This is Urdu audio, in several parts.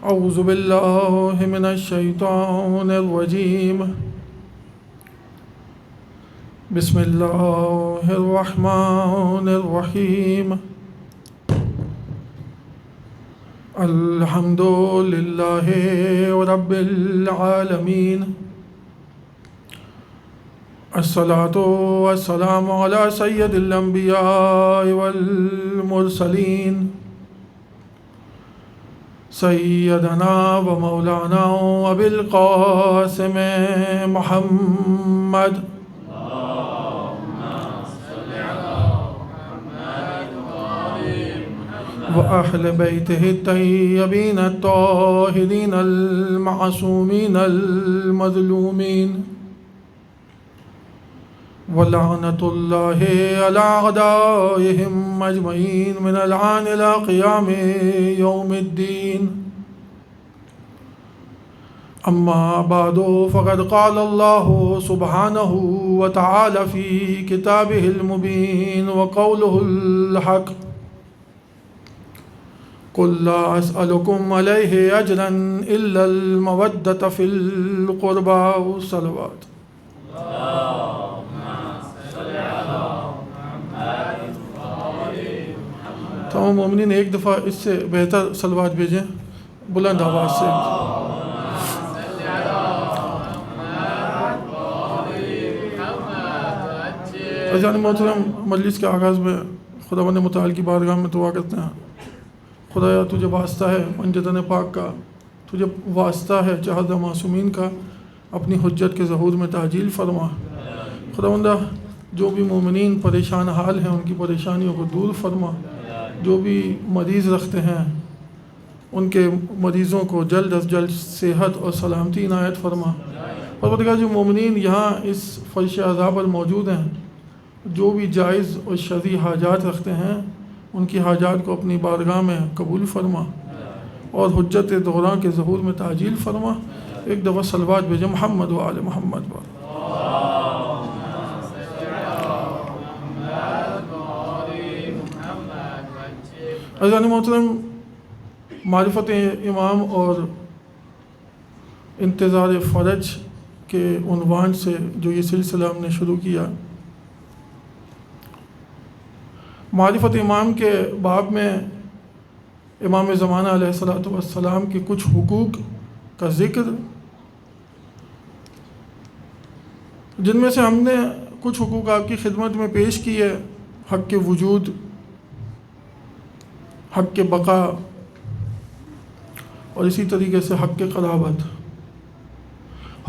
اعوذ باللہ من الشیطان الرجیم بسم اللہ الرحمن الرحیم الحمد للہ رب العالمین الصلاة والسلام علی سید الانبیاء والمرسلین سیدنا و مولانا ابی القاسم محمد و اہل بیتہ الطیبین الطاہرین المعصومین المظلومین ولعنۃ اللہ علی اعدائہم اجمعین من الآن الی قیام یوم الدین اما بعد فقد قال اللہ سبحانہ وتعالی فی کتابہ المبین وقولہ الحق قل لا اسألکم علیہ اجرا الا المودۃ فی القربى والصلوات تمام مومنین ایک دفعہ اس سے بہتر صلوات بھیجیں بلند آواز سے عزیزان محترم، مجلس کے آغاز میں خداوند متعال کی بارگاہ میں دعا کرتے ہیں۔ خدایا تجھے واسطہ ہے منجدن پاک کا، تجھے واسطہ ہے چہد معصومین کا، اپنی حجت کے ظہور میں تعجیل فرما۔ خداوندہ جو بھی مومنین پریشان حال ہیں ان کی پریشانیوں کو دور فرما، جو بھی مریض رکھتے ہیں ان کے مریضوں کو جلد از جلد صحت اور سلامتی عنایت فرما۔ پروردگار جو مومنین یہاں اس فرش عزا پر موجود ہیں، جو بھی جائز اور شرعی حاجات رکھتے ہیں ان کی حاجات کو اپنی بارگاہ میں قبول فرما اور حجت دوران کے ظہور میں تعجیل فرما۔ ایک دفعہ صلوات بھیجیں محمد و آل محمد پر۔ عزیزان محترم، معرفت امام اور انتظار فرج کے عنوان سے جو یہ سلسلہ ہم نے شروع کیا، معرفت امام کے باب میں امام زمانہ علیہ الصلوۃ والسلام کے کچھ حقوق کا ذکر، جن میں سے ہم نے کچھ حقوق آپ کی خدمت میں پیش کیے: حق کے وجود، حق کے بقا، اور اسی طریقے سے حق کے قرابت۔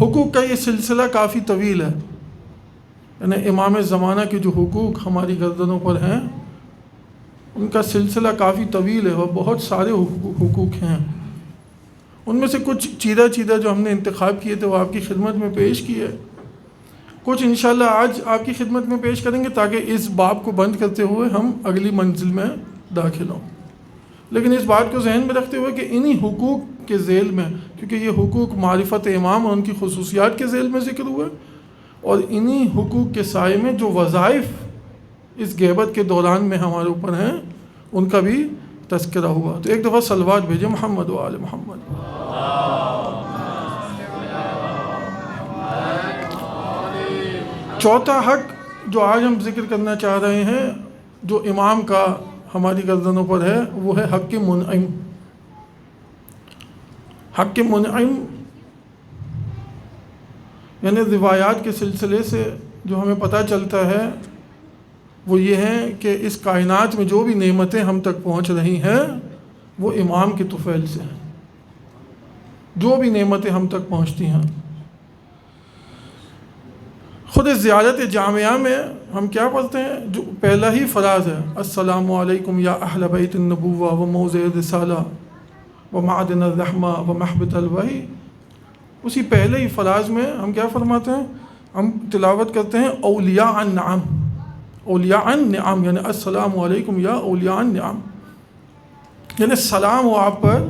حقوق کا یہ سلسلہ کافی طویل ہے، یعنی امام زمانہ کے جو حقوق ہماری گردنوں پر ہیں ان کا سلسلہ کافی طویل ہے اور بہت سارے حقوق ہیں۔ ان میں سے کچھ چیدہ جو ہم نے انتخاب کیے تھے وہ آپ کی خدمت میں پیش کیے، کچھ انشاءاللہ آج آپ کی خدمت میں پیش کریں گے تاکہ اس باب کو بند کرتے ہوئے ہم اگلی منزل میں داخل ہوں۔ لیکن اس بات کو ذہن میں رکھتے ہوئے کہ انہی حقوق کے ذیل میں، کیونکہ یہ حقوق معرفت امام اور ان کی خصوصیات کے ذیل میں ذکر ہوئے، اور انہی حقوق کے سائے میں جو وظائف اس غیبت کے دوران میں ہمارے اوپر ہیں ان کا بھی تذکرہ ہوا۔ تو ایک دفعہ صلوات بھیجیں محمد و آل محمد۔ چوتھا حق جو آج ہم ذکر کرنا چاہ رہے ہیں، جو امام کا ہماری گردنوں پر ہے، وہ ہے حق منعم۔ حق منعم یعنی روایات کے سلسلے سے جو ہمیں پتہ چلتا ہے وہ یہ ہے کہ اس کائنات میں جو بھی نعمتیں ہم تک پہنچ رہی ہیں وہ امام کے طفیل سے ہیں۔ جو بھی نعمتیں ہم تک پہنچتی ہیں، خود زیارت جامعہ میں ہم کیا پڑھتے ہیں؟ جو پہلا ہی فراز ہے، السلام علیکم یا اہل بیت النبوہ و موضع الرسالہ و معدن الرحمہ و محبت الوحی۔ اسی پہلے ہی فراز میں ہم کیا فرماتے ہیں؟ ہم تلاوت کرتے ہیں اولیاء النعم، اولیاء النعم، یعنی السلام علیکم یا اولیاء النعم، یعنی سلام ہو آپ پر۔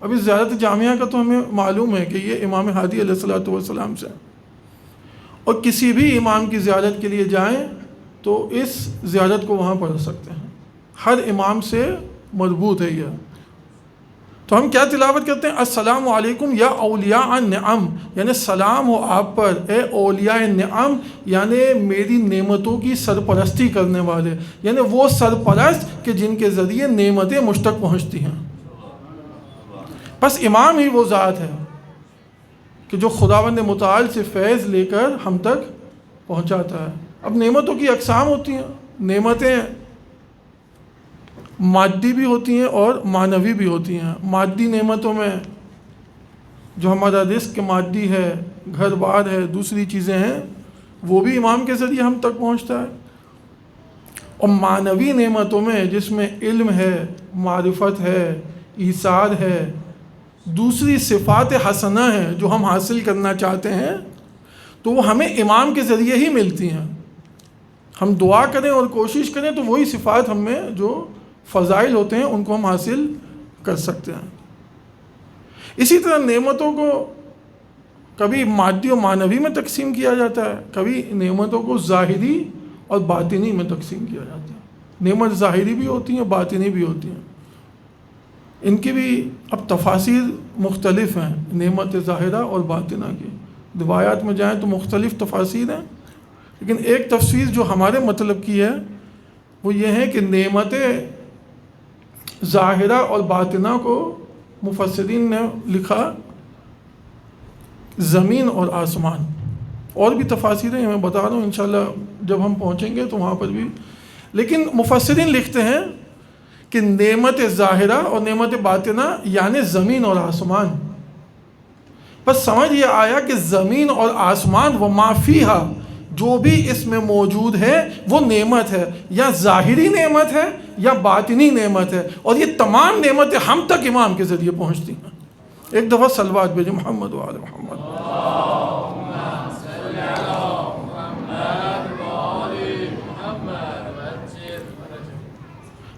اب اس زیارت جامعہ کا تو ہمیں معلوم ہے کہ یہ امام ہادی علیہ الصلوۃ والسلام سے، اور کسی بھی امام کی زیارت کے لیے جائیں تو اس زیارت کو وہاں پڑھ سکتے ہیں، ہر امام سے مربوط ہے یہ۔ تو ہم کیا تلاوت کرتے ہیں؟ السلام علیکم یا اولیاء النعم، یعنی سلام ہو آپ پر اے اولیاء النعم، یعنی میری نعمتوں کی سرپرستی کرنے والے، یعنی وہ سرپرست کہ جن کے ذریعے نعمتیں مجھ تک پہنچتی ہیں۔ بس امام ہی وہ ذات ہے کہ جو خداوند متعال سے فیض لے کر ہم تک پہنچاتا ہے۔ اب نعمتوں کی اقسام ہوتی ہیں، نعمتیں مادی بھی ہوتی ہیں اور معنوی بھی ہوتی ہیں۔ مادی نعمتوں میں جو ہمارا رزق مادی ہے، گھر بار ہے، دوسری چیزیں ہیں، وہ بھی امام کے ذریعے ہم تک پہنچتا ہے۔ اور معنوی نعمتوں میں جس میں علم ہے، معرفت ہے، ایثار ہے، دوسری صفات حسنہ ہیں جو ہم حاصل کرنا چاہتے ہیں، تو وہ ہمیں امام کے ذریعے ہی ملتی ہیں۔ ہم دعا کریں اور کوشش کریں تو وہی صفات ہم میں جو فضائل ہوتے ہیں ان کو ہم حاصل کر سکتے ہیں۔ اسی طرح نعمتوں کو کبھی مادی و معنوی میں تقسیم کیا جاتا ہے، کبھی نعمتوں کو ظاہری اور باطنی میں تقسیم کیا جاتا ہے۔ نعمت ظاہری بھی ہوتی ہیں، باطنی بھی ہوتی ہیں۔ ان کی بھی اب تفاسیر مختلف ہیں، نعمت ظاہرہ اور باطنہ کی۔ روایات میں جائیں تو مختلف تفاسیر ہیں، لیکن ایک تفسیر جو ہمارے مطلب کی ہے وہ یہ ہے کہ نعمت ظاہرہ اور باطنہ کو مفسرین نے لکھا زمین اور آسمان۔ اور بھی تفاسیریں میں بتا رہا ہوں، انشاءاللہ جب ہم پہنچیں گے تو وہاں پر بھی، لیکن مفسرین لکھتے ہیں کہ نعمت ظاہرہ اور نعمت باطنہ یعنی زمین اور آسمان۔ بس سمجھ یہ آیا کہ زمین اور آسمان و ما فیہا، جو بھی اس میں موجود ہے وہ نعمت ہے، یا ظاہری نعمت ہے یا باطنی نعمت ہے، اور یہ تمام نعمتیں ہم تک امام کے ذریعے پہنچتی ہیں۔ ایک دفعہ صلوات بھیجیں محمد و آل محمد۔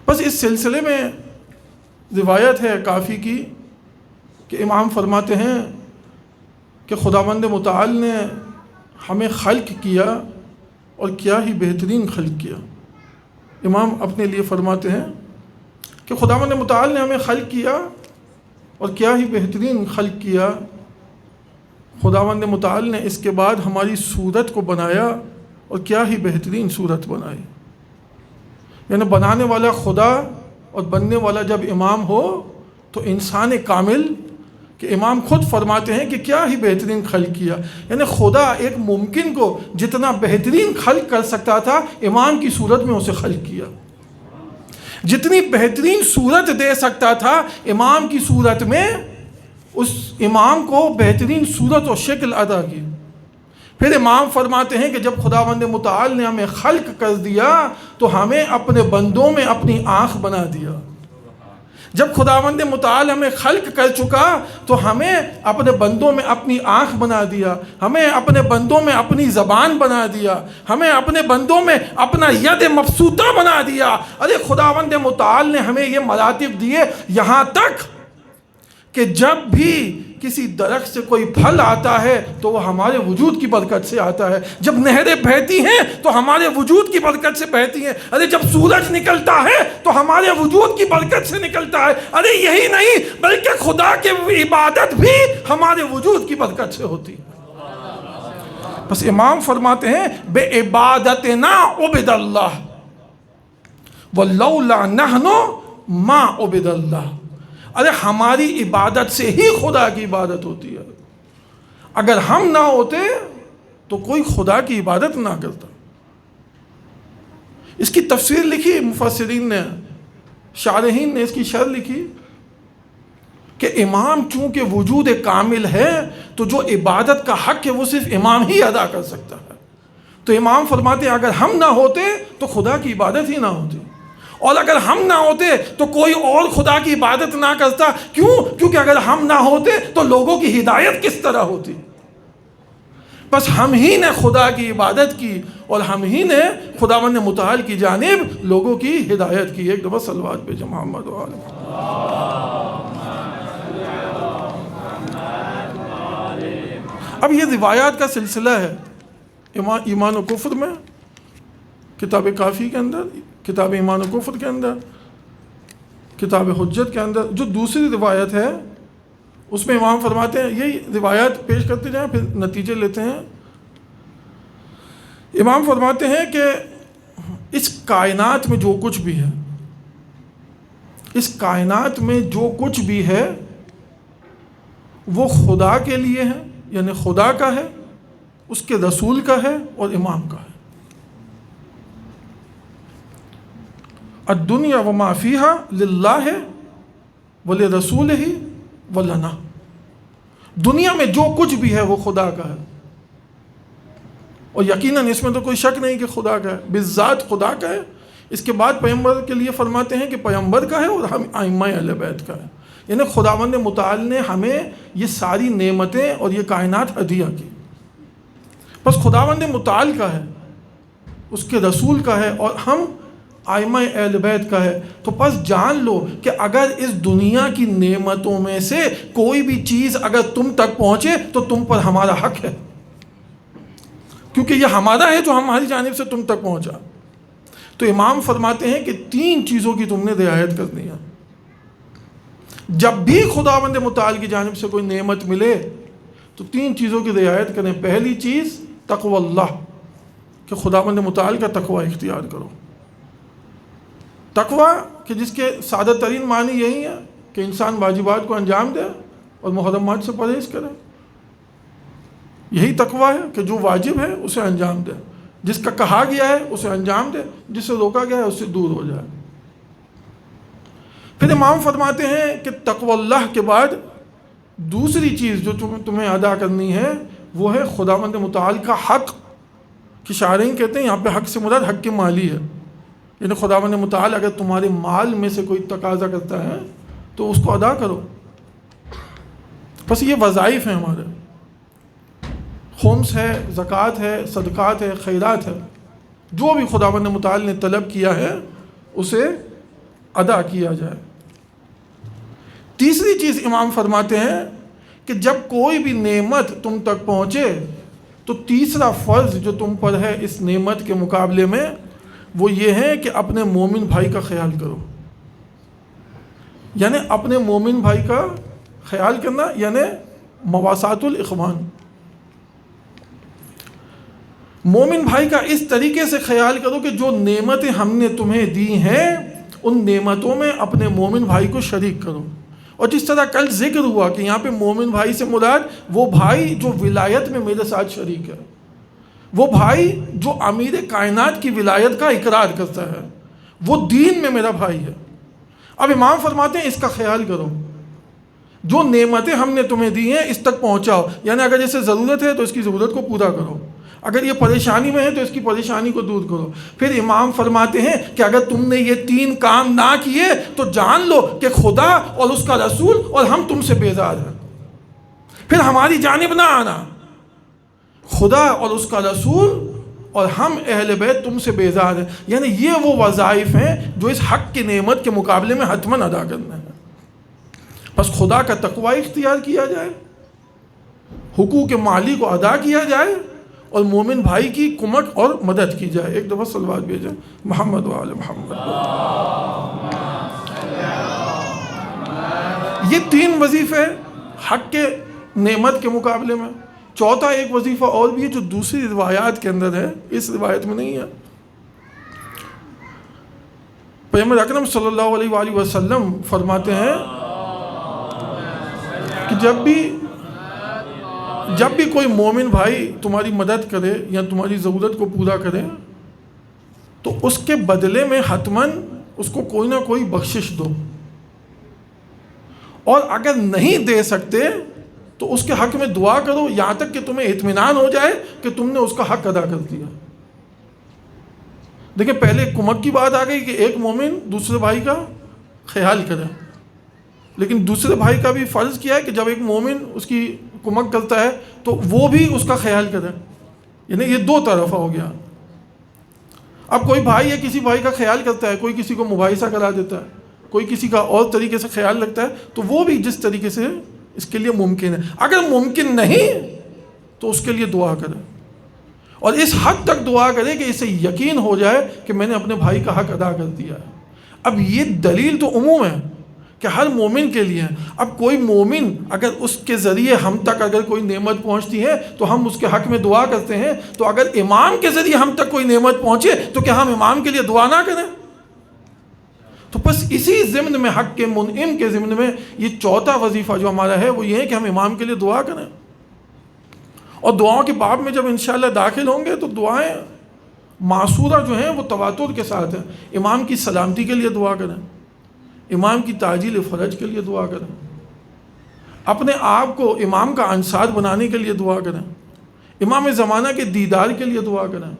بس اس سلسلے میں روایت ہے کافی کی کہ امام فرماتے ہیں کہ خداوند متعال نے ہمیں خلق کیا اور کیا ہی بہترین خلق کیا۔ امام اپنے لیے فرماتے ہیں کہ خداوند متعال نے ہمیں خلق کیا اور کیا ہی بہترین خلق کیا۔ خداوند متعال نے اس کے بعد ہماری صورت کو بنایا اور کیا ہی بہترین صورت بنائی۔ یعنی بنانے والا خدا اور بننے والا جب امام ہو تو انسان کامل، کہ امام خود فرماتے ہیں کہ کیا ہی بہترین خلق کیا، یعنی خدا ایک ممکن کو جتنا بہترین خلق کر سکتا تھا امام کی صورت میں اسے خلق کیا، جتنی بہترین صورت دے سکتا تھا امام کی صورت میں اس امام کو بہترین صورت و شکل عطا کی۔ پھر امام فرماتے ہیں کہ جب خداوند متعال نے ہمیں خلق کر دیا تو ہمیں اپنے بندوں میں اپنی آنکھ بنا دیا۔ جب خداوند متعال ہمیں خلق کر چکا تو ہمیں اپنے بندوں میں اپنی آنکھ بنا دیا، ہمیں اپنے بندوں میں اپنی زبان بنا دیا، ہمیں اپنے بندوں میں اپنا ید مبسوطہ بنا دیا۔ ارے خداوند متعال نے ہمیں یہ مراتب دیے، یہاں تک کہ جب بھی کسی درخت سے کوئی پھل آتا ہے تو وہ ہمارے وجود کی برکت سے آتا ہے، جب نہریں بہتی ہیں تو ہمارے وجود کی برکت سے بہتی ہیں، ارے جب سورج نکلتا ہے تو ہمارے وجود کی برکت سے نکلتا ہے، ارے یہی نہیں بلکہ خدا کی عبادت بھی ہمارے وجود کی برکت سے ہوتی ہے۔ بس امام فرماتے ہیں بے عبادتنا عبد اللہ ولولا نحن ما عبد اللہ۔ ارے ہماری عبادت سے ہی خدا کی عبادت ہوتی ہے، اگر ہم نہ ہوتے تو کوئی خدا کی عبادت نہ کرتا۔ اس کی تفسیر لکھی مفسرین نے، شارحین نے اس کی شرح لکھی کہ امام چونکہ وجود کامل ہے تو جو عبادت کا حق ہے وہ صرف امام ہی ادا کر سکتا ہے۔ تو امام فرماتے ہیں اگر ہم نہ ہوتے تو خدا کی عبادت ہی نہ ہوتی، اور اگر ہم نہ ہوتے تو کوئی اور خدا کی عبادت نہ کرتا۔ کیوں؟ کیونکہ اگر ہم نہ ہوتے تو لوگوں کی ہدایت کس طرح ہوتی؟ بس ہم ہی نے خدا کی عبادت کی اور ہم ہی نے خداوند متعال کی جانب لوگوں کی ہدایت کی۔ ایک دفعہ صلوات پہ محمد و آل محمد۔ اب یہ روایات کا سلسلہ ہے ایمان و کفر میں، کتاب کافی کے اندر، کتاب ایمان و کفر کے اندر کتاب حجت کے اندر جو دوسری روایت ہے اس میں امام فرماتے ہیں، یہی روایت پیش کرتے جائیں پھر نتیجے لیتے ہیں۔ امام فرماتے ہیں کہ اس کائنات میں جو کچھ بھی ہے، اس کائنات میں جو کچھ بھی ہے وہ خدا کے لیے ہے، یعنی خدا کا ہے، اس کے رسول کا ہے اور امام کا ہے۔ الدنیا وما فیہا للہ ولرسولہ ولنا، دنیا میں جو کچھ بھی ہے وہ خدا کا ہے، اور یقیناً اس میں تو کوئی شک نہیں کہ خدا کا ہے، بالذات خدا کا ہے۔ اس کے بعد پیغمبر کے لیے فرماتے ہیں کہ پیغمبر کا ہے اور ہم ائمہ اہل بیت کا ہے، یعنی خداوند متعال نے ہمیں یہ ساری نعمتیں اور یہ کائنات عطیہ کی، بس خداوند متعال کا ہے، اس کے رسول کا ہے اور ہم ائمہ اہل بیت کا ہے۔ تو پس جان لو کہ اگر اس دنیا کی نعمتوں میں سے کوئی بھی چیز اگر تم تک پہنچے تو تم پر ہمارا حق ہے، کیونکہ یہ ہمارا ہے جو ہماری جانب سے تم تک پہنچا۔ تو امام فرماتے ہیں کہ 3 چیزوں کی تم نے رعایت کرنی ہے جب بھی خداوند متعال کی جانب سے کوئی نعمت ملے، تو 3 چیزوں کی رعایت کریں۔ پہلی چیز تقوی اللہ، کہ خداوند متعال کا تقوی اختیار کرو۔ تقوی کہ جس کے سادہ ترین معنی یہی ہے کہ انسان واجبات کو انجام دے اور محرمات سے پرہیز کرے، یہی تقوی ہے کہ جو واجب ہے اسے انجام دے، جس کا کہا گیا ہے اسے انجام دے، جس سے روکا گیا ہے اس سے دور ہو جائے۔ پھر امام فرماتے ہیں کہ تقوی اللہ کے بعد دوسری چیز جو تمہیں ادا کرنی ہے وہ ہے خداوند متعال کا حق، کہ شارحین کہتے ہیں یہاں پہ حق سے مراد حق مالی ہے، یعنی خداوند متعال اگر تمہارے مال میں سے کوئی تقاضا کرتا ہے تو اس کو ادا کرو۔ بس یہ وظائف ہیں ہمارے، خمس ہے، زکوٰۃ ہے، صدقات ہے، خیرات ہے، جو بھی خداوند متعال نے طلب کیا ہے اسے ادا کیا جائے۔ تیسری چیز امام فرماتے ہیں کہ جب کوئی بھی نعمت تم تک پہنچے تو تیسرا فرض جو تم پر ہے اس نعمت کے مقابلے میں وہ یہ ہے کہ اپنے مومن بھائی کا خیال کرو، یعنی اپنے مومن بھائی کا خیال کرنا، یعنی مواساۃ الاخوان، مومن بھائی کا اس طریقے سے خیال کرو کہ جو نعمتیں ہم نے تمہیں دی ہیں ان نعمتوں میں اپنے مومن بھائی کو شریک کرو۔ اور جس طرح کل ذکر ہوا کہ یہاں پہ مومن بھائی سے مراد وہ بھائی جو ولایت میں میرے ساتھ شریک ہے، وہ بھائی جو امیر کائنات کی ولایت کا اقرار کرتا ہے، وہ دین میں میرا بھائی ہے۔ اب امام فرماتے ہیں اس کا خیال کرو، جو نعمتیں ہم نے تمہیں دی ہیں اس تک پہنچاؤ، یعنی اگر اسے ضرورت ہے تو اس کی ضرورت کو پورا کرو، اگر یہ پریشانی میں ہے تو اس کی پریشانی کو دور کرو۔ پھر امام فرماتے ہیں کہ اگر تم نے یہ 3 کام نہ کیے تو جان لو کہ خدا اور اس کا رسول اور ہم تم سے بیزار ہیں، پھر ہماری جانب نہ آنا، خدا اور اس کا رسول اور ہم اہل بیت تم سے بیزار ہیں۔ یعنی یہ وہ وظائف ہیں جو اس حق کی نعمت کے مقابلے میں حتماً ادا کرنا ہے۔ بس خدا کا تقوی اختیار کیا جائے، حقوق مالی کو ادا کیا جائے اور مومن بھائی کی کمک اور مدد کی جائے۔ ایک دفعہ صلوات بھیجیں محمد و آل محمد۔ یہ 3 وظیفے حق کے نعمت کے مقابلے میں۔ چوتھا ایک وظیفہ اور بھی ہے جو دوسری روایات کے اندر ہے، اس روایت میں نہیں ہے۔ پیغمبر اکرم صلی اللہ علیہ وآلہ وسلم فرماتے ہیں کہ جب بھی کوئی مومن بھائی تمہاری مدد کرے یا تمہاری ضرورت کو پورا کرے تو اس کے بدلے میں حتماً اس کو کوئی نہ کوئی بخشش دو، اور اگر نہیں دے سکتے تو اس کے حق میں دعا کرو یہاں تک کہ تمہیں اطمینان ہو جائے کہ تم نے اس کا حق ادا کر دیا۔ دیکھیں پہلے کمک کی بات آ گئی کہ ایک مومن دوسرے بھائی کا خیال کرے، لیکن دوسرے بھائی کا بھی فرض کیا ہے کہ جب ایک مومن اس کی کمک کرتا ہے تو وہ بھی اس کا خیال کرے، یعنی یہ 2 طرفہ ہو گیا۔ اب کوئی بھائی یا کسی بھائی کا خیال کرتا ہے، کوئی کسی کو مباحثہ کرا دیتا ہے، کوئی کسی کا اور طریقے سے خیال رکھتا ہے، تو وہ بھی جس طریقے سے اس کے لیے ممکن ہے، اگر ممکن نہیں تو اس کے لیے دعا کرے، اور اس حد تک دعا کرے کہ اسے یقین ہو جائے کہ میں نے اپنے بھائی کا حق ادا کر دیا ہے۔ اب یہ دلیل تو عموم ہے کہ ہر مومن کے لیے ہے. اب کوئی مومن اگر اس کے ذریعے ہم تک اگر کوئی نعمت پہنچتی ہے تو ہم اس کے حق میں دعا کرتے ہیں, تو اگر امام کے ذریعے ہم تک کوئی نعمت پہنچے تو کیا ہم امام کے لیے دعا نہ کریں؟ تو بس اسی ضمن میں, حق کے منعم کے ضمن میں, یہ چوتھا وظیفہ جو ہمارا ہے وہ یہ ہے کہ ہم امام کے لیے دعا کریں. اور دعاؤں کے باب میں جب انشاءاللہ داخل ہوں گے تو دعائیں معصورہ جو ہیں وہ تواتر کے ساتھ ہیں. امام کی سلامتی کے لیے دعا کریں, امام کی تعجیل فرج کے لیے دعا کریں, اپنے آپ کو امام کا انصار بنانے کے لیے دعا کریں, امام زمانہ کے دیدار کے لیے دعا کریں,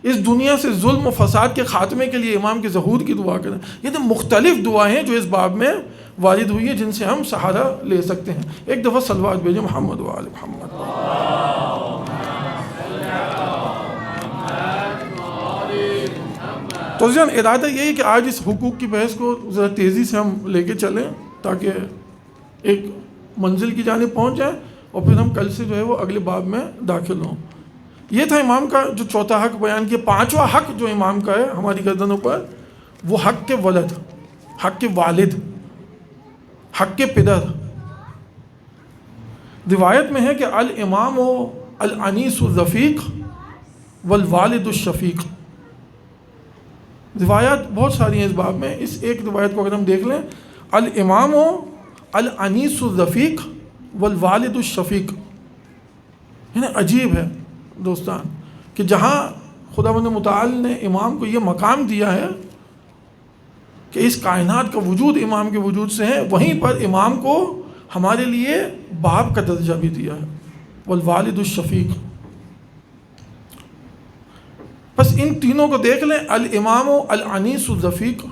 اس دنیا سے ظلم و فساد کے خاتمے کے لیے امام کے ظہور کی دعا کریں. یہ تو مختلف دعائیں ہیں جو اس باب میں وارد ہوئی ہیں جن سے ہم سہارا لے سکتے ہیں. ایک دفعہ صلوات بھیجیں محمد و آل محمد. تو ارادہ یہی ہے کہ آج اس حقوق کی بحث کو ذرا تیزی سے ہم لے کے چلیں تاکہ ایک منزل کی جانب پہنچ جائیں اور پھر ہم کل سے جو ہے وہ اگلے باب میں داخل ہوں. یہ تھا امام کا جو چوتھا حق بیان کیا. پانچواں حق جو امام کا ہے ہماری گردنوں پر وہ حق کے ولد, حق کے والد, حق کے پدر. روایت میں ہے کہ الامام الانیس الرفیق والوالد الشفیق. روایات بہت ساری ہیں اس باب میں. اس ایک روایت کو اگر ہم دیکھ لیں, الامام الانیس الرفیق والوالد الشفیق, یعنی عجیب ہے دوستان کہ جہاں خداوند متعال نے امام کو یہ مقام دیا ہے کہ اس کائنات کا وجود امام کے وجود سے ہے, وہیں پر امام کو ہمارے لیے باپ کا درجہ بھی دیا ہے, والوالد الشفیق. بس ان تینوں کو دیکھ لیں. الامام الانیس الرفیق,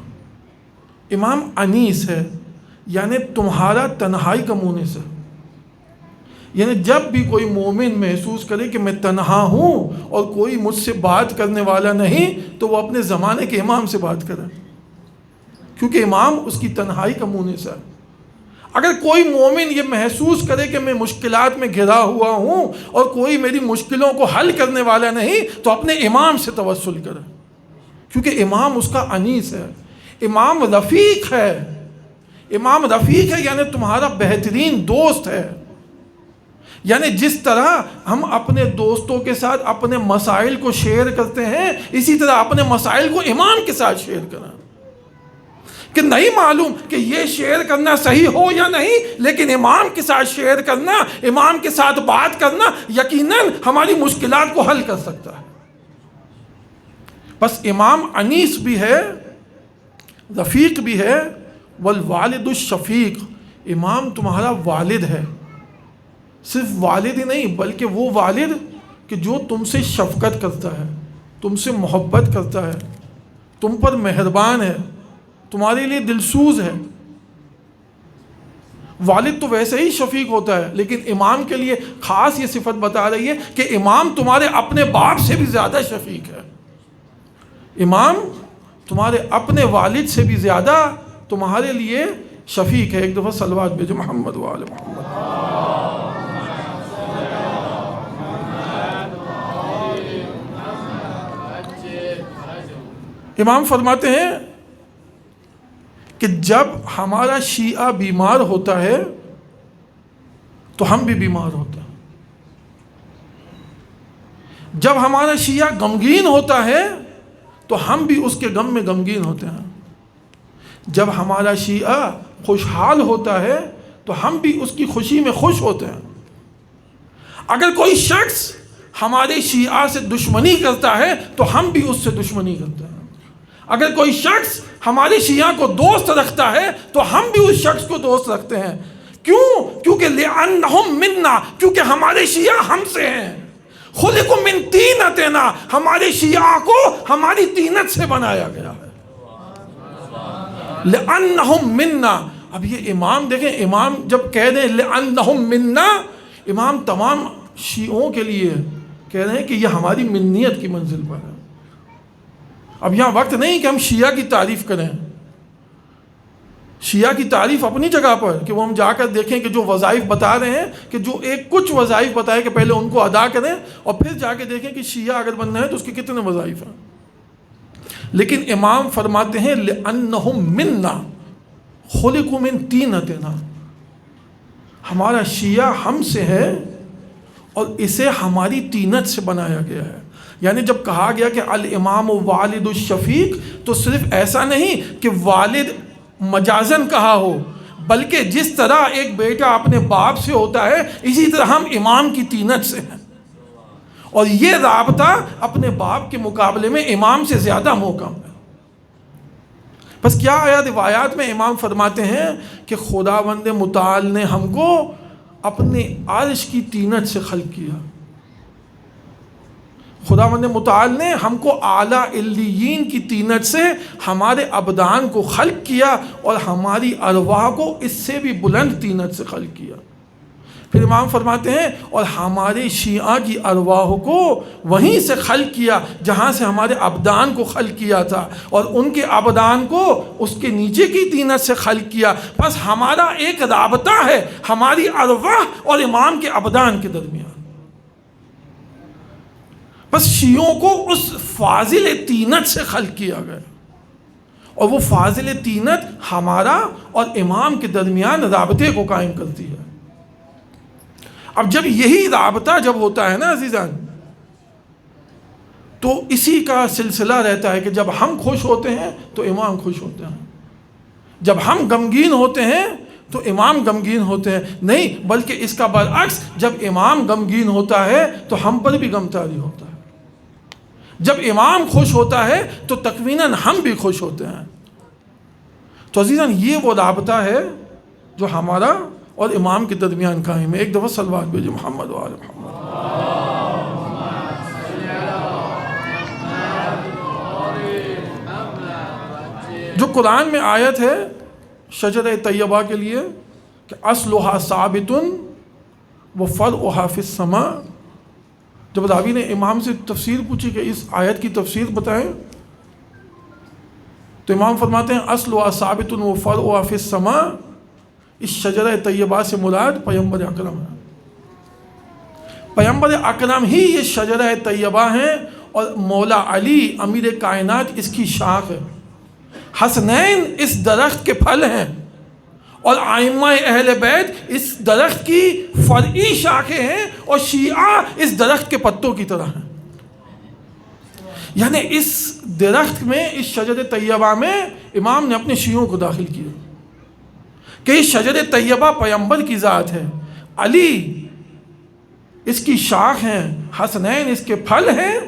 امام انیس ہے یعنی تمہارا تنہائی کا مونس ہے. یعنی جب بھی کوئی مومن محسوس کرے کہ میں تنہا ہوں اور کوئی مجھ سے بات کرنے والا نہیں تو وہ اپنے زمانے کے امام سے بات کرے, کیونکہ امام اس کی تنہائی کا مونس ہے. اگر کوئی مومن یہ محسوس کرے کہ میں مشکلات میں گھرا ہوا ہوں اور کوئی میری مشکلوں کو حل کرنے والا نہیں تو اپنے امام سے توسل کرے, کیونکہ امام اس کا انیس ہے. امام رفیق ہے, امام رفیق ہے یعنی تمہارا بہترین دوست ہے. یعنی جس طرح ہم اپنے دوستوں کے ساتھ اپنے مسائل کو شیئر کرتے ہیں اسی طرح اپنے مسائل کو امام کے ساتھ شیئر کریں. کہ نہیں معلوم کہ یہ شیئر کرنا صحیح ہو یا نہیں, لیکن امام کے ساتھ شیئر کرنا, امام کے ساتھ بات کرنا یقیناً ہماری مشکلات کو حل کر سکتا ہے. بس امام انیس بھی ہے, رفیق بھی ہے, والوالد الشفیق, امام تمہارا والد ہے. صرف والد ہی نہیں بلکہ وہ والد کہ جو تم سے شفقت کرتا ہے, تم سے محبت کرتا ہے, تم پر مہربان ہے, تمہارے لیے دلسوز ہے. والد تو ویسے ہی شفیق ہوتا ہے لیکن امام کے لیے خاص یہ صفت بتا رہی ہے کہ امام تمہارے اپنے باپ سے بھی زیادہ شفیق ہے. امام تمہارے اپنے والد سے بھی زیادہ تمہارے لیے شفیق ہے. ایک دفعہ صلوات بھیجو محمد و آل محمد. امام فرماتے ہیں کہ جب ہمارا شیعہ بیمار ہوتا ہے تو ہم بھی بیمار ہوتے ہیں. جب ہمارا شیعہ غمگین ہوتا ہے تو ہم بھی اس کے غم میں غمگین ہوتے ہیں. جب ہمارا شیعہ خوشحال ہوتا ہے تو ہم بھی اس کی خوشی میں خوش ہوتے ہیں. اگر کوئی شخص ہمارے شیعہ سے دشمنی کرتا ہے تو ہم بھی اس سے دشمنی کرتے ہیں. اگر کوئی شخص ہمارے شیعہ کو دوست رکھتا ہے تو ہم بھی اس شخص کو دوست رکھتے ہیں. کیوں؟ کیونکہ لِأَنَّهُمْ مِنَّا, کیونکہ ہمارے شیعہ ہم سے ہیں. خُلِقُوا مِن طِينَتِنَا, ہمارے شیعہ کو ہماری طینت سے بنایا گیا ہے. لِأَنَّهُمْ مِنَّا. اب یہ امام دیکھیں, امام جب کہہ دیں لِأَنَّهُمْ مِنَّا, امام تمام شیعوں کے لیے کہہ رہے ہیں کہ یہ ہماری منیت کی منزل پر ہے. اب یہاں وقت نہیں کہ ہم شیعہ کی تعریف کریں. شیعہ کی تعریف اپنی جگہ پر کہ وہ ہم جا کر دیکھیں کہ جو وظائف بتا رہے ہیں کہ جو ایک کچھ وظائف بتائے کہ پہلے ان کو ادا کریں اور پھر جا کے دیکھیں کہ شیعہ اگر بننا ہے تو اس کے کتنے وظائف ہیں. لیکن امام فرماتے ہیں لأنہم منا خلقوا من طینتنا، ہمارا شیعہ ہم سے ہے اور اسے ہماری طینت سے بنایا گیا ہے۔ یعنی جب کہا گیا کہ الامام والد الشفیق، تو صرف ایسا نہیں کہ والد مجازن کہا ہو، بلکہ جس طرح ایک بیٹا اپنے باپ سے ہوتا ہے اسی طرح ہم امام کی طینت سے ہیں، اور یہ رابطہ اپنے باپ کے مقابلے میں امام سے زیادہ محکم ہے۔ بس کیا آیا روایات میں امام فرماتے ہیں کہ خداوند متعال نے ہم کو اپنے عرش کی طینت سے خلق کیا، خداوند متعال نے ہم کو اعلیٰ علیین کی طینت سے ہمارے ابدان کو خلق کیا اور ہماری ارواح کو اس سے بھی بلند طینت سے خلق کیا۔ پھر امام فرماتے ہیں اور ہمارے شیعہ کی ارواح کو وہیں سے خلق کیا جہاں سے ہمارے ابدان کو خلق کیا تھا، اور ان کے ابدان کو اس کے نیچے کی طینت سے خلق کیا۔ بس ہمارا ایک رابطہ ہے ہماری ارواح اور امام کے ابدان کے درمیان۔ بس شیعوں کو اس فاضل طینت سے خلق کیا گیا، اور وہ فاضل طینت ہمارا اور امام کے درمیان رابطے کو قائم کرتی ہے۔ اب جب یہی رابطہ جب ہوتا ہے نا عزیزان، تو اسی کا سلسلہ رہتا ہے کہ جب ہم خوش ہوتے ہیں تو امام خوش ہوتے ہیں، جب ہم غمگین ہوتے ہیں تو امام غمگین ہوتے ہیں، نہیں بلکہ اس کا برعکس، جب امام غمگین ہوتا ہے تو ہم پر بھی غم طاری ہوتا ہے، جب امام خوش ہوتا ہے تو تکویناً ہم بھی خوش ہوتے ہیں۔ تو عزیزان یہ وہ رابطہ ہے جو ہمارا اور امام کے درمیان قائم ہے۔ ایک دفعہ صلوات بھیجو محمد و آل محمد۔ جو قرآن میں آیت ہے شجرہ طیبہ کے لیے کہ اصلها ثابت وفرعها فی السماء، جب راوی نے امام سے تفسیر پوچھی کہ اس آیت کی تفسیر بتائیں، تو امام فرماتے ہیں اصلها ثابت وفرعها فی السماء، اس شجرہ طیبہ سے مراد پیغمبر اکرم ہے، پیغمبر اکرم ہی یہ شجرہ طیبہ ہیں، اور مولا علی امیر کائنات اس کی شاخ ہے، حسنین اس درخت کے پھل ہیں، اور ائمہ اہل بیت اس درخت کی فرعی شاخیں ہیں، اور شیعہ اس درخت کے پتوں کی طرح ہیں۔ یعنی اس درخت میں، اس شجر طیبہ میں امام نے اپنے شیعوں کو داخل کیا کہ یہ شجر طیبہ پیغمبر کی ذات ہے، علی اس کی شاخ ہیں، حسنین اس کے پھل ہیں،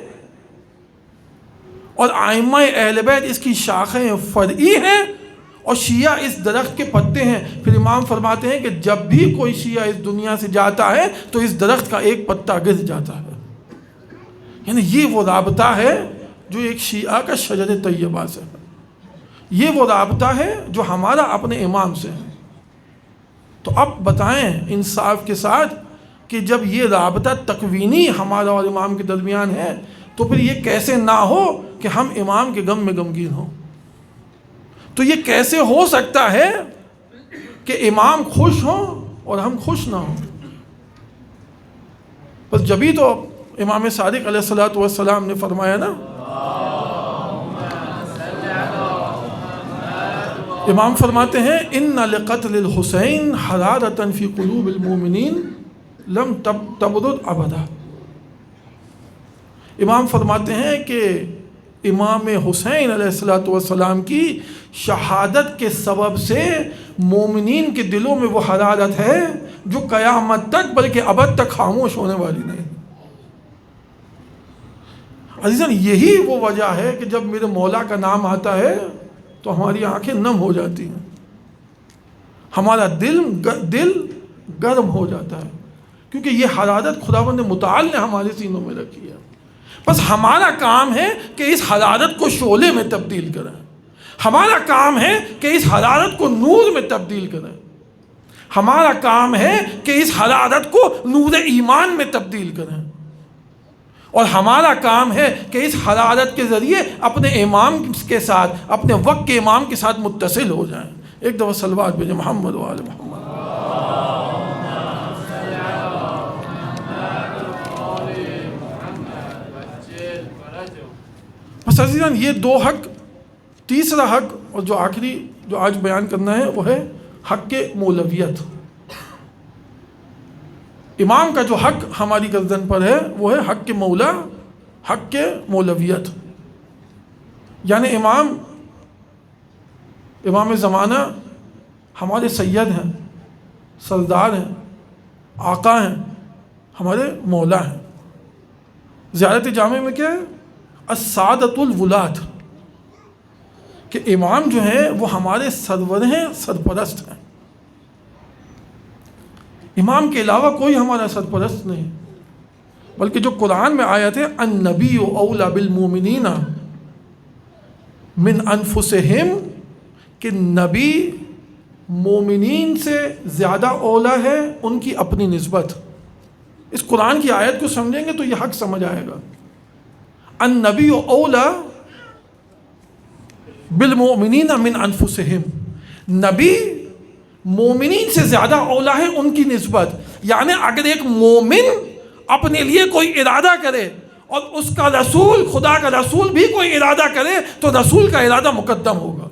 اور ائمہ اہل بیت اس کی شاخیں فرعی ہیں، اور شیعہ اس درخت کے پتے ہیں۔ پھر امام فرماتے ہیں کہ جب بھی کوئی شیعہ اس دنیا سے جاتا ہے تو اس درخت کا ایک پتا گر جاتا ہے۔ یعنی یہ وہ رابطہ ہے جو ایک شیعہ کا شجر طیبہ سے ہے، یہ وہ رابطہ ہے جو ہمارا اپنے امام سے ہے۔ تو اب بتائیں انصاف کے ساتھ کہ جب یہ رابطہ تکوینی ہمارا اور امام کے درمیان ہے تو پھر یہ کیسے نہ ہو کہ ہم امام کے غم میں غمگین ہوں؟ تو یہ کیسے ہو سکتا ہے کہ امام خوش ہوں اور ہم خوش نہ ہوں؟ بس جبھی تو امام صادق علیہ السلام نے فرمایا نا، امام فرماتے ہیں ان لقتل الحسین حرارۃ فی قلوب المؤمنین لم تبرد ابدا۔ امام فرماتے ہیں کہ امام حسین علیہ السلام کی شہادت کے سبب سے مومنین کے دلوں میں وہ حرارت ہے جو قیامت تک بلکہ ابد تک خاموش ہونے والی نہیں۔ عزیزاً یہی وہ وجہ ہے کہ جب میرے مولا کا نام آتا ہے تو ہماری آنکھیں نم ہو جاتی ہیں، ہمارا دل گرم ہو جاتا ہے، کیونکہ یہ حرارت خداوند متعال نے ہمارے سینوں میں رکھی ہے۔ بس ہمارا کام ہے کہ اس حرارت کو شعلے میں تبدیل کریں، ہمارا کام ہے کہ اس حرارت کو نور میں تبدیل کریں، ہمارا کام ہے کہ اس حرارت کو نور ایمان میں تبدیل کریں، اور ہمارا کام ہے کہ اس حرارت کے ذریعے اپنے امام کے ساتھ، اپنے وقت کے امام کے ساتھ متصل ہو جائیں۔ ایک دفعہ صلوات بھیجیں محمد و آل محمد۔ بس عزیزان یہ دو حق. تیسرا حق اور جو آخری جو آج بیان کرنا ہے وہ ہے حق کے مولویت. امام کا جو حق ہماری گردن پر ہے وہ ہے حق کے مولا، حق کے مولویت. یعنی امام زمانہ ہمارے سید ہیں، سردار ہیں، آقا ہیں، ہمارے مولا ہیں. زیارت جامع میں کیا ہے؟ السادۃ الولاد، کہ امام جو ہیں وہ ہمارے سرور ہیں، سرپرست ہیں. امام کے علاوہ کوئی ہمارا سرپرست نہیں، بلکہ جو قرآن میں آیت ہے النبی اولی بالمؤمنین من انفسہم، کہ نبی مومنین سے زیادہ اولا ہے ان کی اپنی نسبت. اس قرآن کی آیت کو سمجھیں گے تو یہ حق سمجھ آئے گا. النبی اولی بالمؤمنین من انفسہم، نبی مومنین سے زیادہ اولا ہے ان کی نسبت. یعنی اگر ایک مومن اپنے لیے کوئی ارادہ کرے اور اس کا رسول، خدا کا رسول بھی کوئی ارادہ کرے تو رسول کا ارادہ مقدم ہوگا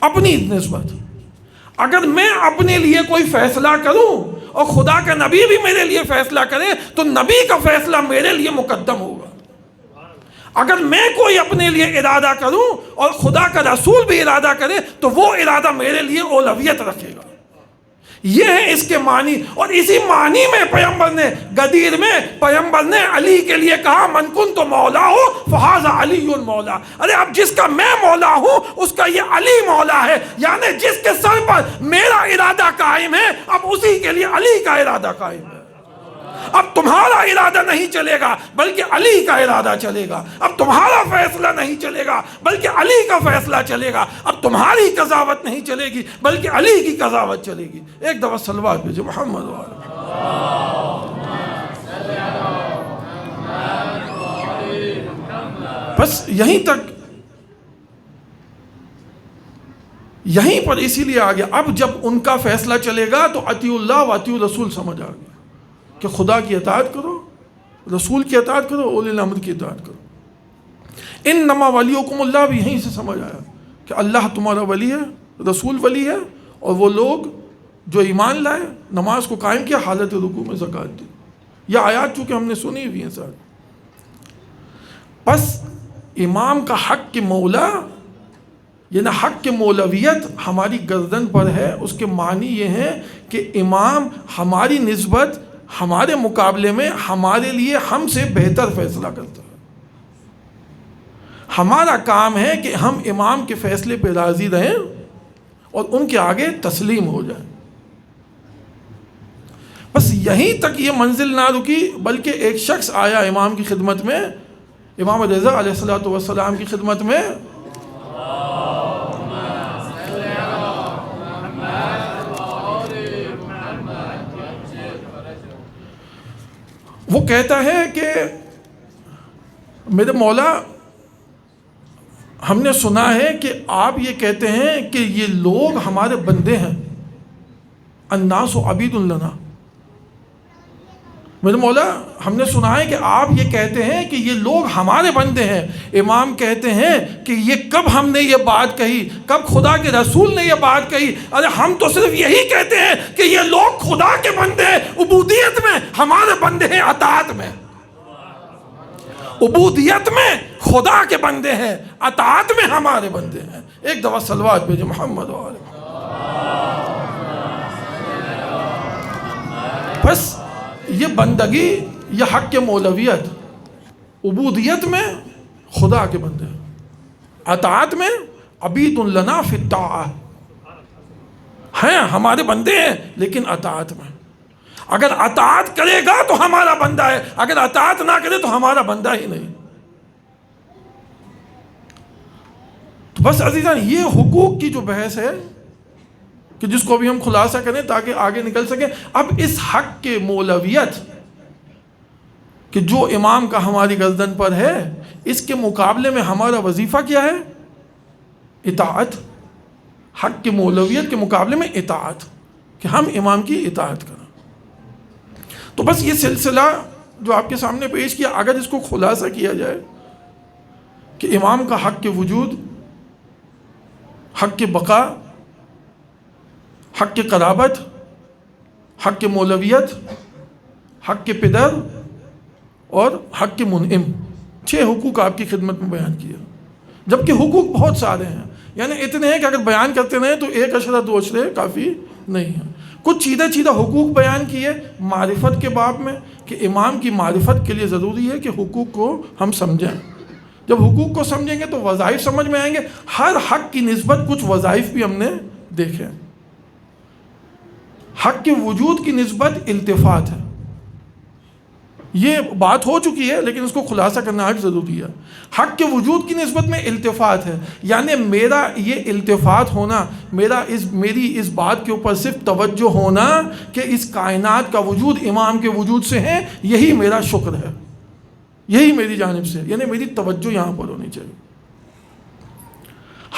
اپنی نسبت. اگر میں اپنے لیے کوئی فیصلہ کروں اور خدا کا نبی بھی میرے لیے فیصلہ کرے تو نبی کا فیصلہ میرے لیے مقدم ہوگا. اگر میں کوئی اپنے لیے ارادہ کروں اور خدا کا رسول بھی ارادہ کرے تو وہ ارادہ میرے لیے اولویت رکھے گا. یہ ہے اس کے معنی. اور اسی معنی میں پیغمبر نے غدیر میں پیغمبر نے علی کے لیے کہا من کنت مولا ہو فہذا علی مولا. ارے اب جس کا میں مولا ہوں اس کا یہ علی مولا ہے. یعنی جس کے سر پر میرا ارادہ قائم ہے اب اسی کے لیے علی کا ارادہ قائم ہے. اب تمہارا ارادہ نہیں چلے گا بلکہ علی کا ارادہ چلے گا. اب تمہارا فیصلہ نہیں چلے گا بلکہ علی کا فیصلہ چلے گا. اب تمہاری قضاوت نہیں چلے گی بلکہ علی کی قضاوت چلے گی. ایک دفعہ صلوات بھیجو محمد والے. بس یہیں پر اسی لیے آ گیا. اب جب ان کا فیصلہ چلے گا تو اطیعوا اللہ و اطیعوا الرسول سمجھ آ گیا کہ خدا کی اطاعت کرو، رسول کی اطاعت کرو، اولی الامر کی اطاعت کرو. انما ولیکم اللہ بھی یہیں سے سمجھ آیا کہ اللہ تمہارا ولی ہے، رسول ولی ہے، اور وہ لوگ جو ایمان لائے، نماز کو قائم کیا، حالت رکوع میں زکوٰۃ دی. یہ آیات چونکہ ہم نے سنی ہوئی ہیں ساتھ. بس امام کا حق کے مولا یعنی حق کے مولویت ہماری گردن پر ہے. اس کے معنی یہ ہے کہ امام ہماری نسبت، ہمارے مقابلے میں ہمارے لیے ہم سے بہتر فیصلہ کرتا ہے. ہمارا کام ہے کہ ہم امام کے فیصلے پہ راضی رہیں اور ان کے آگے تسلیم ہو جائیں. بس یہیں تک یہ منزل نہ رکی بلکہ ایک شخص آیا امام کی خدمت میں، امام رضا علیہ السلام کی خدمت میں. وہ کہتا ہے کہ میرے مولا، ہم نے سنا ہے کہ آپ یہ کہتے ہیں کہ یہ لوگ ہمارے بندے ہیں، الناس عبید لنا. میرے مولا ہم نے سنا ہے کہ آپ یہ کہتے ہیں کہ یہ لوگ ہمارے بندے ہیں. امام کہتے ہیں کہ یہ کب ہم نے یہ بات کہی، کب خدا کے رسول نے یہ بات کہی؟ ارے ہم تو صرف یہی کہتے ہیں کہ یہ لوگ خدا کے بندے ہیں عبودیت میں، ہمارے بندے ہیں اطاعت میں. عبودیت میں خدا کے بندے ہیں، اطاعت میں ہمارے بندے ہیں. ایک دفعہ صلوات بھیجو محمد والے. بس یہ بندگی، یہ حق کے مولویت، عبودیت میں خدا کے بندے، اطاعت میں عبید لنا فی الطاعہ، ہیں ہمارے بندے ہیں لیکن اطاعت میں. اگر اطاعت کرے گا تو ہمارا بندہ ہے، اگر اطاعت نہ کرے تو ہمارا بندہ ہی نہیں. تو بس عزیزان یہ حقوق کی جو بحث ہے کہ جس کو بھی ہم خلاصہ کریں تاکہ آگے نکل سکیں. اب اس حق کے مولویت کہ جو امام کا ہماری گردن پر ہے، اس کے مقابلے میں ہمارا وظیفہ کیا ہے؟ اطاعت. حق کے مولویت کے مقابلے میں اطاعت، کہ ہم امام کی اطاعت کریں. تو بس یہ سلسلہ جو آپ کے سامنے پیش کیا، اگر اس کو خلاصہ کیا جائے کہ امام کا حق کے وجود، حق کے بقا، حق کے قرابت، حق کے مولویت، حق کے پدر اور حق کے منعم، 6 حقوق آپ کی خدمت میں بیان کیا، جبکہ حقوق بہت سارے ہیں، یعنی اتنے ہیں کہ اگر بیان کرتے رہیں تو 1 اشرہ 2 اشرے کافی نہیں ہیں۔ کچھ چیدہ حقوق بیان کیے معرفت کے باب میں، کہ امام کی معرفت کے لیے ضروری ہے کہ حقوق کو ہم سمجھیں، جب حقوق کو سمجھیں گے تو وظائف سمجھ میں آئیں گے۔ ہر حق کی نسبت کچھ وظائف بھی ہم نے دیکھے۔ حق کے وجود کی نسبت التفات ہے، یہ بات ہو چکی ہے لیکن اس کو خلاصہ کرنا آج ضروری ہے۔ حق کے وجود کی نسبت میں التفات ہے، یعنی میرا یہ التفات ہونا، میری اس بات کے اوپر صرف توجہ ہونا کہ اس کائنات کا وجود امام کے وجود سے ہے، یہی میرا شکر ہے، یہی میری جانب سے، یعنی میری توجہ یہاں پر ہونی چاہیے۔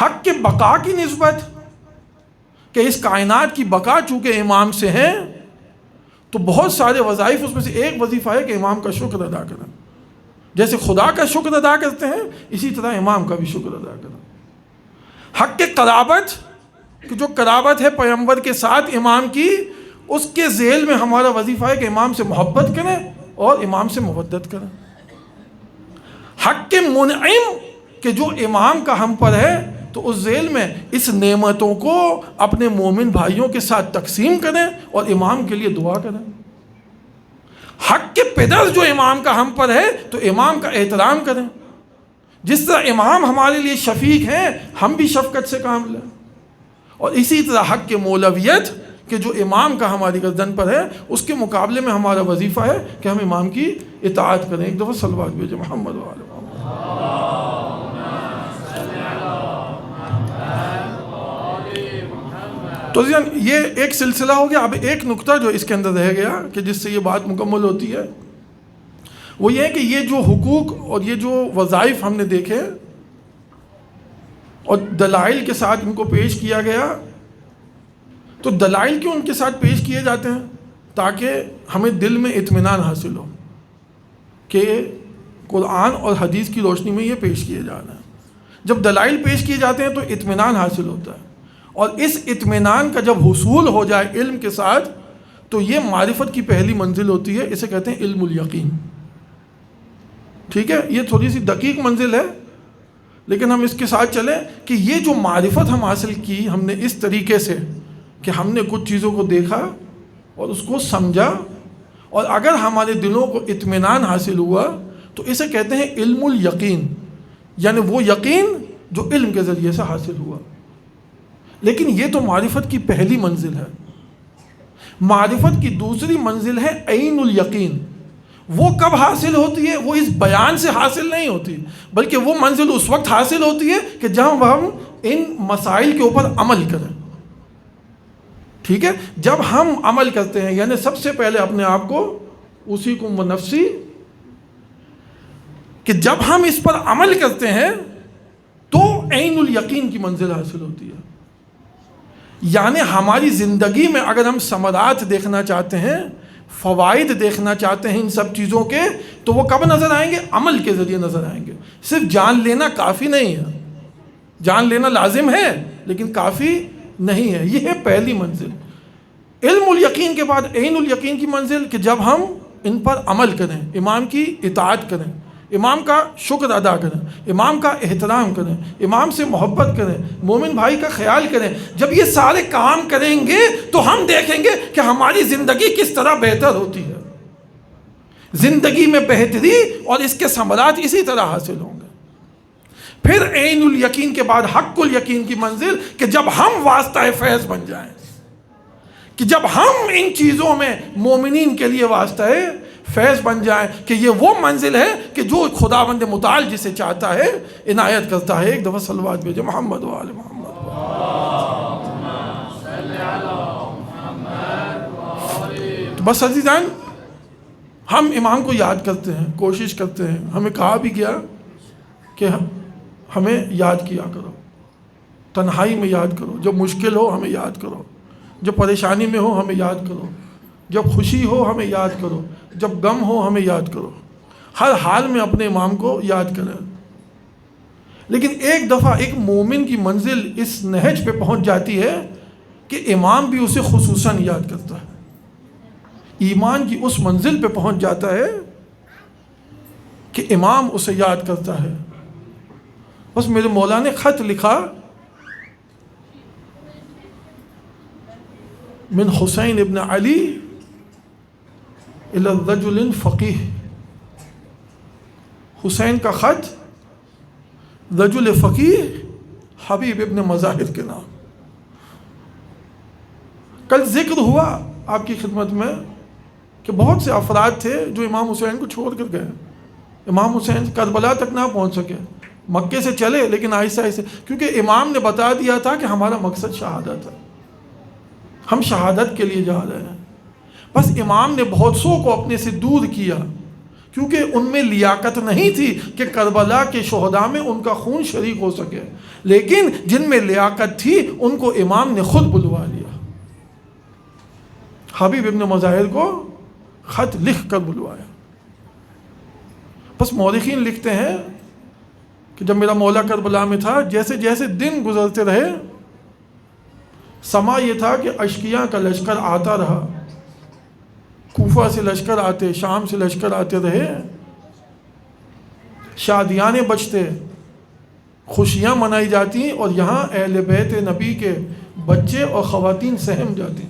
حق کے بقا کی نسبت، کہ اس کائنات کی بقا چونکہ امام سے ہے تو بہت سارے وظائف، اس میں سے ایک وظیفہ ہے کہ امام کا شکر ادا کرنا، جیسے خدا کا شکر ادا کرتے ہیں اسی طرح امام کا بھی شکر ادا کرنا۔ حق کے قرابت، کہ جو قرابت ہے پیغمبر کے ساتھ امام کی، اس کے ذیل میں ہمارا وظیفہ ہے کہ امام سے محبت کریں اور امام سے مودت کریں۔ حق کے منعم، کہ جو امام کا ہم پر ہے تو اس ذیل میں اس نعمتوں کو اپنے مومن بھائیوں کے ساتھ تقسیم کریں اور امام کے لیے دعا کریں۔ حق کے پدر، جو امام کا ہم پر ہے تو امام کا احترام کریں، جس طرح امام ہمارے لیے شفیق ہیں ہم بھی شفقت سے کام لیں۔ اور اسی طرح حق کے مولویت، کہ جو امام کا ہماری گردن پر ہے، اس کے مقابلے میں ہمارا وظیفہ ہے کہ ہم امام کی اطاعت کریں۔ ایک دفعہ صلوات بھیجیں محمد و آل محمد۔ تو یہ ایک سلسلہ ہو گیا۔ اب ایک نقطہ جو اس کے اندر رہ گیا کہ جس سے یہ بات مکمل ہوتی ہے، وہ یہ ہے کہ یہ جو حقوق اور یہ جو وظائف ہم نے دیکھے اور دلائل کے ساتھ ان کو پیش کیا گیا، تو دلائل کیوں ان کے ساتھ پیش کیے جاتے ہیں؟ تاکہ ہمیں دل میں اطمینان حاصل ہو کہ قرآن اور حدیث کی روشنی میں یہ پیش کیے جا رہے ہیں۔ جب دلائل پیش کیے جاتے ہیں تو اطمینان حاصل ہوتا ہے، اور اس اطمینان کا جب حصول ہو جائے علم کے ساتھ تو یہ معرفت کی پہلی منزل ہوتی ہے، اسے کہتے ہیں علم الیقین۔ ٹھیک ہے، یہ تھوڑی سی دقیق منزل ہے لیکن ہم اس کے ساتھ چلیں کہ یہ جو معرفت ہم حاصل کی ہم نے اس طریقے سے کہ ہم نے کچھ چیزوں کو دیکھا اور اس کو سمجھا، اور اگر ہمارے دلوں کو اطمینان حاصل ہوا تو اسے کہتے ہیں علم الیقین، یعنی وہ یقین جو علم کے ذریعے سے حاصل ہوا۔ لیکن یہ تو معرفت کی پہلی منزل ہے۔ معرفت کی دوسری منزل ہے عین الیقین۔ وہ کب حاصل ہوتی ہے؟ وہ اس بیان سے حاصل نہیں ہوتی، بلکہ وہ منزل اس وقت حاصل ہوتی ہے کہ جب ہم ان مسائل کے اوپر عمل کریں۔ ٹھیک ہے، جب ہم عمل کرتے ہیں، یعنی سب سے پہلے اپنے آپ کو اوصیکم ونفسی، کہ جب ہم اس پر عمل کرتے ہیں تو عین الیقین کی منزل حاصل ہوتی ہے۔ یعنی ہماری زندگی میں اگر ہم ثمرات دیکھنا چاہتے ہیں، فوائد دیکھنا چاہتے ہیں ان سب چیزوں کے، تو وہ کب نظر آئیں گے؟ عمل کے ذریعے نظر آئیں گے۔ صرف جان لینا کافی نہیں ہے، جان لینا لازم ہے لیکن کافی نہیں ہے۔ یہ ہے پہلی منزل۔ علم الیقین کے بعد عین الیقین کی منزل، کہ جب ہم ان پر عمل کریں، امام کی اطاعت کریں، امام کا شکر ادا کریں، امام کا احترام کریں، امام سے محبت کریں، مومن بھائی کا خیال کریں۔ جب یہ سارے کام کریں گے تو ہم دیکھیں گے کہ ہماری زندگی کس طرح بہتر ہوتی ہے۔ زندگی میں بہتری اور اس کے ثمرات اسی طرح حاصل ہوں گے۔ پھر عین الیقین کے بعد حق الیقین کی منزل، کہ جب ہم واسطہ فیض بن جائیں، کہ جب ہم ان چیزوں میں مومنین کے لیے واسطہ فیض بن جائیں، کہ یہ وہ منزل ہے کہ جو خداوند متعال جسے چاہتا ہے عنایت کرتا ہے۔ ایک دفعہ صلوات بھیجیں محمد و آل محمد۔ تو بس عزیزان، ہم امام کو یاد کرتے ہیں، کوشش کرتے ہیں، ہمیں کہا بھی گیا کہ ہمیں یاد کیا کرو، تنہائی میں یاد کرو، جب مشکل ہو ہمیں یاد کرو، جب پریشانی میں ہو ہمیں یاد کرو، جب خوشی ہو ہمیں یاد کرو، جب غم ہو ہمیں یاد کرو، ہر حال میں اپنے امام کو یاد کریں۔ لیکن ایک دفعہ ایک مومن کی منزل اس نہج پہ پہنچ جاتی ہے کہ امام بھی اسے خصوصاً یاد کرتا ہے. ایمان کی اس منزل پہ پہنچ جاتا ہے کہ امام اسے یاد کرتا ہے. بس میرے مولا نے خط لکھا من حسین ابن علی الی الرجل فقیہ. حسین کا خط رجل فقیہ حبیب ابن مظاہر کے نام. کل ذکر ہوا آپ کی خدمت میں کہ بہت سے افراد تھے جو امام حسین کو چھوڑ کر گئے. امام حسین کربلا تک نہ پہنچ سکے, مکے سے چلے لیکن آہستہ آہستہ, کیونکہ امام نے بتا دیا تھا کہ ہمارا مقصد شہادت ہے, ہم شہادت کے لیے جا رہے ہیں. بس امام نے بہت سو کو اپنے سے دور کیا کیونکہ ان میں لیاقت نہیں تھی کہ کربلا کے شہداء میں ان کا خون شریک ہو سکے, لیکن جن میں لیاقت تھی ان کو امام نے خود بلوا لیا. حبیب ابن مظاہر کو خط لکھ کر بلوایا. بس مورخین لکھتے ہیں کہ جب میرا مولا کربلا میں تھا, جیسے جیسے دن گزرتے رہے, سما یہ تھا کہ اشقیاء کا لشکر آتا رہا. کوفہ سے لشکر آتے, شام سے لشکر آتے رہے, شادیاں بچتے, خوشیاں منائی جاتی, اور یہاں اہل بیت نبی کے بچے اور خواتین سہم جاتی.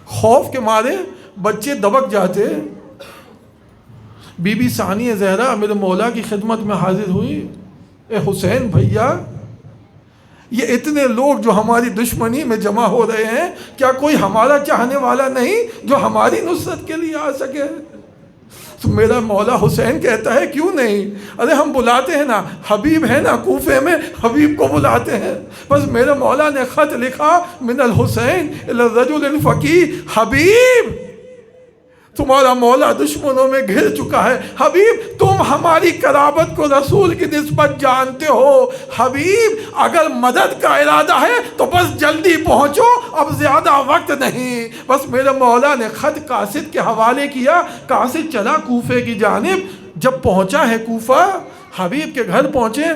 خوف کے مارے بچے دبک جاتے. بی بی ثانیہ زہرا میرے مولا کی خدمت میں حاضر ہوئی, اے حسین بھیا, یہ اتنے لوگ جو ہماری دشمنی میں جمع ہو رہے ہیں, کیا کوئی ہمارا چاہنے والا نہیں جو ہماری نصرت کے لیے آ سکے؟ تو میرا مولا حسین کہتا ہے کیوں نہیں, ارے ہم بلاتے ہیں نا, حبیب ہے نا کوفے میں, حبیب کو بلاتے ہیں. بس میرے مولا نے خط لکھا من الحسین الی الرجل الفقیہ حبیب, تمہارا مولا دشمنوں میں گھر چکا ہے. حبیب تم ہماری قرابت کو رسول کی نسبت جانتے ہو. حبیب اگر مدد کا ارادہ ہے تو بس جلدی پہنچو, اب زیادہ وقت نہیں. بس میرے مولا نے خط قاصد کے حوالے کیا. قاصد چلا کوفے کی جانب. جب پہنچا ہے کوفہ, حبیب کے گھر پہنچے.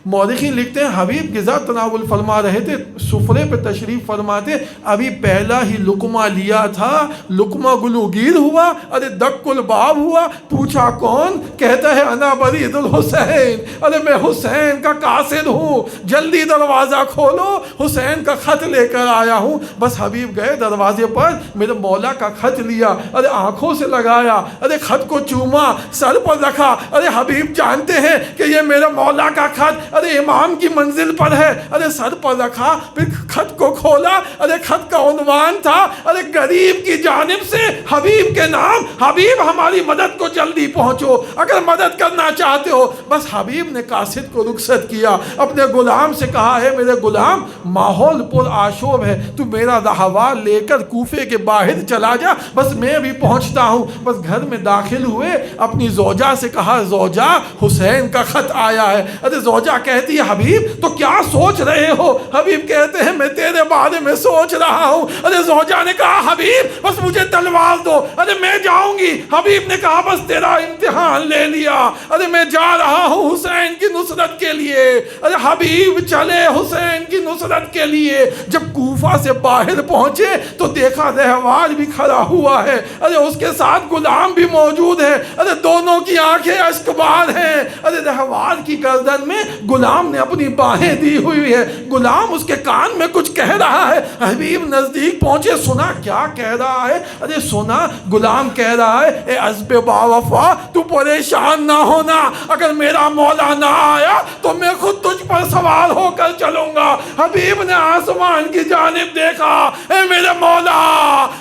مورخین لکھتے ہیں حبیب غذا تناول فرما رہے تھے, سفرے پہ تشریف فرماتے, ابھی پہلا ہی لقمہ لیا تھا, لقمہ گلوگیر ہوا, ارے دک الباب ہوا. پوچھا کون؟ کہتا ہے انا برید الحسین, ارے میں حسین کا قاصد ہوں, جلدی دروازہ کھولو, حسین کا خط لے کر آیا ہوں. بس حبیب گئے دروازے پر, میرے مولا کا خط لیا, ارے آنکھوں سے لگایا, ارے خط کو چوما, سر پر رکھا. ارے حبیب جانتے ہیں کہ یہ میرے مولا کا خط ارے امام کی منزل پر ہے. ارے سر پر رکھا, پھر خط کو کھولا. ارے خط کا عنوان تھا, ارے غریب کی جانب سے حبیب کے نام, حبیب ہماری مدد کو جلدی پہنچو اگر مدد کرنا چاہتے ہو. بس حبیب نے قاصد کو رخصت کیا, اپنے غلام سے کہا ہے میرے غلام ماحول پر آشوب ہے, تو میرا رہوار لے کر کوفے کے باہر چلا جا, بس میں بھی پہنچتا ہوں. بس گھر میں داخل ہوئے, اپنی زوجہ سے کہا زوجہ حسین کا خط آیا ہے. ارے زوجہ کہتی ہے حبیب تو کیا سوچ رہے ہو؟ حبیب کہتے ہیں میں تیرے بارے میں سوچ رہا ہوں. ارے زوجہ نے کہا حبیب بس مجھے تلوار دو, ارے میں جاؤں گی. حبیب نے کہا بس تیرا امتحان لے لیا, ارے میں جا رہا ہوں حسین کی نصرت کے لیے. ارے حبیب چلے حسین کی نصرت کے لیے. جب کوفہ سے باہر پہنچے تو دیکھا رہوار بھی کھڑا ہوا ہے, ارے اس کے ساتھ غلام بھی موجود ہے. ارے دونوں کی آنکھیں اشکبار ہیں. ارے رہوار کی گردن میں غلام نے اپنی باہیں دی ہوئی ہے, غلام اس کے کان میں کچھ کہہ رہا ہے. حبیب نزدیک پہنچے, سنا کیا کہہ رہا ہے؟ ارے سنا, غلام کہہ رہا ہے اے عزب باوفا تو پریشان نہ ہونا, اگر میرا مولا نہ آیا تو میں خود تجھ پر سوار ہو کر چلوں گا. حبیب نے آسمان کی جانب دیکھا, اے میرے مولا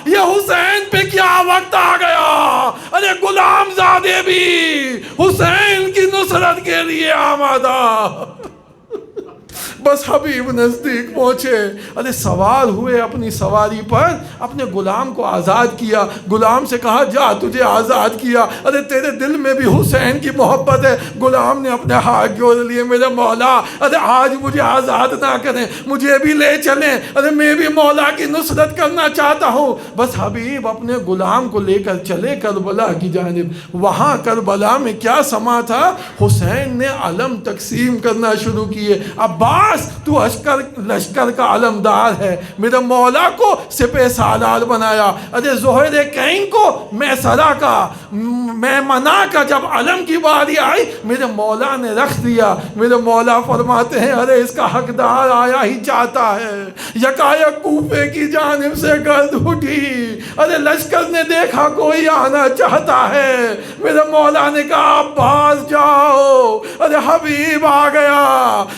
یہ حسین پہ کیا وقت آ گیا. ارے غلام زادے بھی حسین کی نصرت کے لیے آمادہ. بس حبیب نزدیک پہنچے، ارے سوار ہوئے اپنی سواری پر، اپنے غلام کو آزاد کیا، غلام سے کہا جا تجھے آزاد کیا، ارے تیرے دل میں بھی حسین کی محبت ہے۔ غلام نے اپنے ہاتھ جوڑ لیے، میرے مولا ارے آج مجھے آزاد نہ کریں، مجھے بھی لے چلیں، ارے میں بھی مولا کی نصرت کرنا چاہتا ہوں۔ بس حبیب اپنے غلام کو لے کر چلے کربلا کی جانب۔ وہاں کربلا میں کیا سما تھا؟ حسین نے علم تقسیم کرنا شروع کیے۔ عباس تو لشکر کا علمدار ہے، میرے مولا کو سپہ سالار بنایا۔ ارے زہر کین کو میسرہ کا، میمنہ کا جب علم کی باری آئی میرے مولا نے رکھ دیا۔ میرے مولا فرماتے ہیں ارے اس کا حقدار آیا ہی چاہتا ہے۔ یکایک کوفے کی جانب سے گرد اٹھی، ارے لشکر نے دیکھا کوئی آنا چاہتا ہے۔ میرے مولا نے کہا عباس جاؤ، ارے حبیب آ گیا،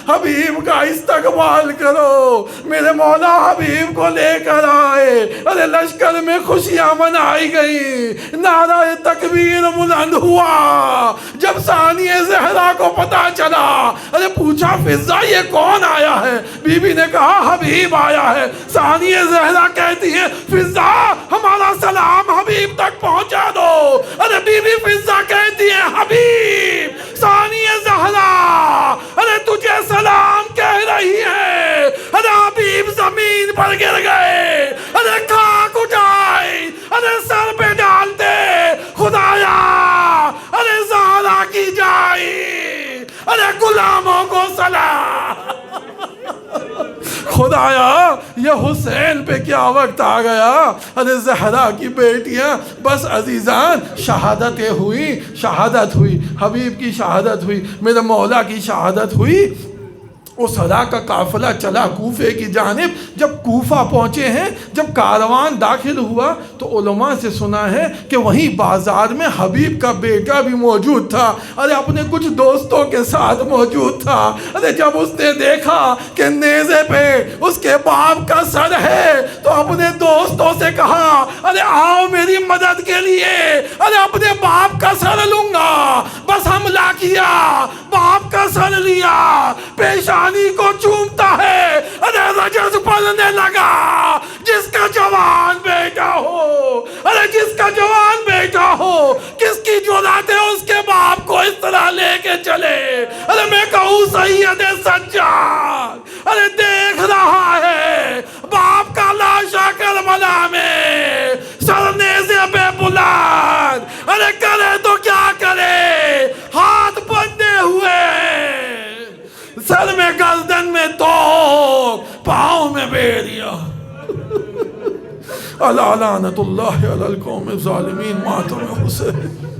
حبیب کا استقبال کرو۔ میرے مولا حبیب کو لے کر آئے، ارے لشکر میں خوشیاں منائی گئی، نعرہ تکبیر بلند ہوا۔ جب ثانیہ زہرا کو پتا چلا، ارے پوچھا فضہ یہ کون آیا ہے؟ بی بی نے کہا حبیب آیا ہے۔ ثانیہ زہرا کہتی ہے فضہ ہمارا سلام حبیب تک پہنچا دو۔ ارے بی بی فضہ کہتی ہے حبیب، ثانیہ زہرا ارے تجھے سلام کہہ رہی ہے۔ ارے حبیب زمین پر گر گئے، ارے خاک اٹھائی، ارے سر پہ ڈالتے خدایا ارے زہرا کی جائی، ارے غلاموں کو سلام۔ خدایا یہ حسین پہ کیا وقت آ گیا؟ ارے زہرا کی بیٹیاں بس عزیزان شہادتیں ہوئی، شہادت ہوئی، حبیب کی شہادت ہوئی، میرے مولا کی شہادت ہوئی۔ اس ہرا کا قافلہ چلا کوفے کی جانب۔ جب کوفہ پہنچے ہیں، جب کاروان داخل ہوا تو علماء سے سنا ہے کہ وہیں بازار میں حبیب کا بیٹا بھی موجود تھا، ارے اپنے کچھ دوستوں کے ساتھ موجود تھا۔ ارے جب اس نے دیکھا کہ نیزے پہ اس کے باپ کا سر ہے تو اپنے دوستوں سے کہا ارے آؤ میری مدد کے لیے، ارے اپنے باپ کا سر لوں گا۔ بس حملہ کیا، باپ کا سر لیا، پیشانی کو چومتا ہے، ارے رجز پڑھنے لگا۔ جس کا جوان بیٹا ہو، ارے جس کا جوان بیٹا ہو، کس کی جرأت ہے اس کے باپ کو اس طرح لے کے چلے؟ ارے میں کہوں سید سجاد ارے دیکھ رہا ہے باپ کا لاشا کربلا میں، سر نیزے پہ بلند، ارے کرے تو کیا کرے، ہاتھ بندھے ہوئے، سر میں گردن میں توپ، پاؤں میں بیڑیا۔ الا لعنت اللہ علی القوم الظالمین، ماتم حسین۔